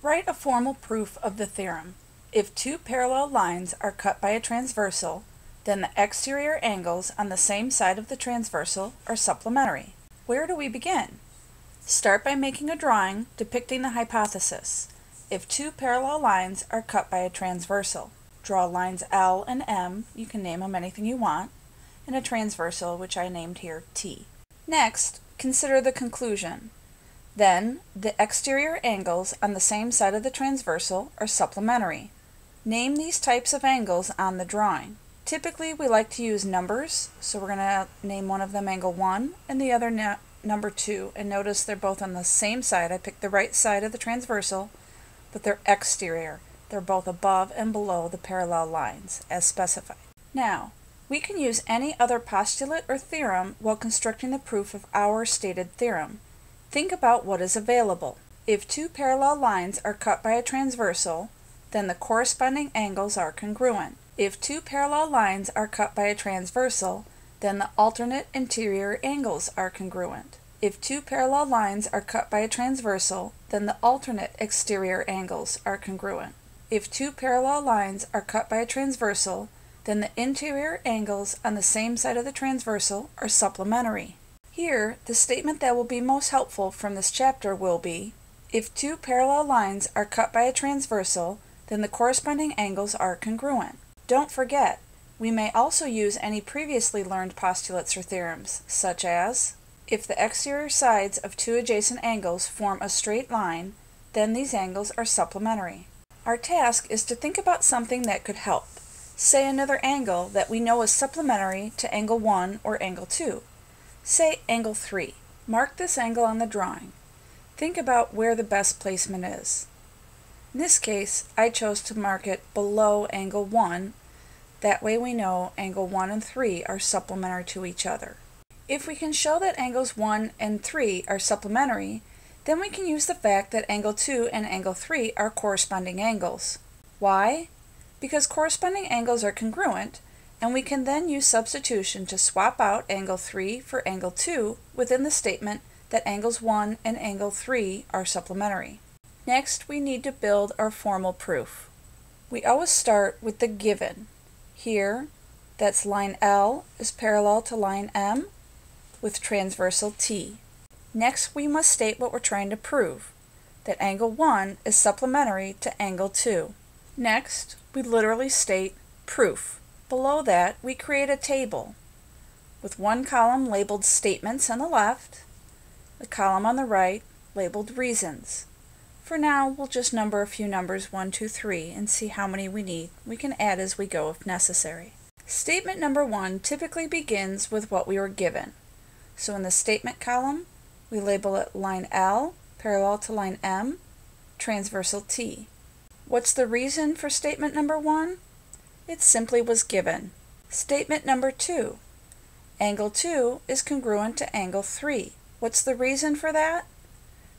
Write a formal proof of the theorem. If two parallel lines are cut by a transversal, then the exterior angles on the same side of the transversal are supplementary. Where do we begin? Start by making a drawing depicting the hypothesis. If two parallel lines are cut by a transversal, draw lines L and M, you can name them anything you want, and a transversal, which I named here T. Next, consider the conclusion. Then, the exterior angles on the same side of the transversal are supplementary. Name these types of angles on the drawing. Typically, we like to use numbers, so we're going to name one of them angle 1 and the other number 2. And notice they're both on the same side. I picked the right side of the transversal, but they're exterior. They're both above and below the parallel lines, as specified. Now, we can use any other postulate or theorem while constructing the proof of our stated theorem. Think about what is available. If two parallel lines are cut by a transversal, then the corresponding angles are congruent. If two parallel lines are cut by a transversal, then the alternate interior angles are congruent. If two parallel lines are cut by a transversal, then the alternate exterior angles are congruent. If two parallel lines are cut by a transversal, then the interior angles on the same side of the transversal are supplementary. Here, the statement that will be most helpful from this chapter will be, if two parallel lines are cut by a transversal, then the corresponding angles are congruent. Don't forget, we may also use any previously learned postulates or theorems, such as, if the exterior sides of two adjacent angles form a straight line, then these angles are supplementary. Our task is to think about something that could help. Say another angle that we know is supplementary to angle 1 or angle 2. Say angle 3. Mark this angle on the drawing. Think about where the best placement is. In this case, I chose to mark it below angle 1. That way we know angle 1 and 3 are supplementary to each other. If we can show that angles 1 and 3 are supplementary, then we can use the fact that angle 2 and angle 3 are corresponding angles. Why? Because corresponding angles are congruent, and we can then use substitution to swap out angle 3 for angle 2 within the statement that angles 1 and angle 3 are supplementary. Next, we need to build our formal proof. We always start with the given. Here, that's line L is parallel to line M with transversal T. Next, we must state what we're trying to prove, that angle 1 is supplementary to angle 2. Next, we literally state proof. Below that, we create a table with one column labeled statements on the left, the column on the right labeled reasons. For now, we'll just number a few numbers 1, 2, 3 and see how many we need. We can add as we go if necessary. Statement number 1 typically begins with what we were given. So in the statement column, we label it line L, parallel to line M, transversal T. What's the reason for statement number 1? It simply was given. Statement number 2. Angle 2 is congruent to angle 3. What's the reason for that?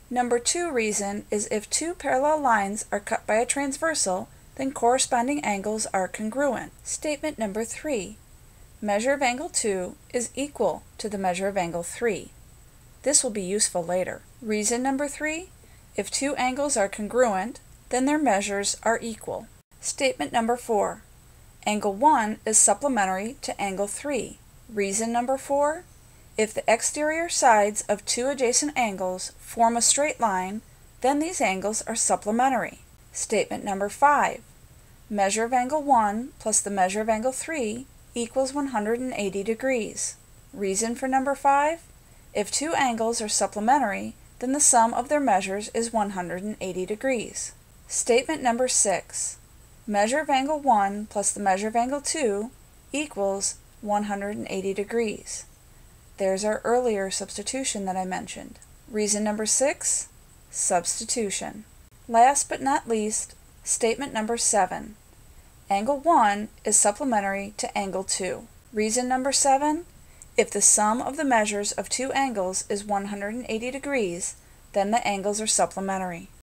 Number 2 reason is if two parallel lines are cut by a transversal, then corresponding angles are congruent. Statement number 3. Measure of angle 2 is equal to the measure of angle 3. This will be useful later. Reason number 3. If two angles are congruent, then their measures are equal. Statement number 4. Angle 1 is supplementary to angle 3. Reason number 4. If the exterior sides of two adjacent angles form a straight line, then these angles are supplementary. Statement number 5. Measure of angle 1 plus the measure of angle 3 equals 180 degrees. Reason for number 5. If two angles are supplementary, then the sum of their measures is 180 degrees. Statement number 6. Measure of angle 1 plus the measure of angle 2 equals 180 degrees. There's our earlier substitution that I mentioned. Reason number 6, substitution. Last but not least, statement number 7. Angle 1 is supplementary to angle 2. Reason number 7, if the sum of the measures of two angles is 180 degrees, then the angles are supplementary.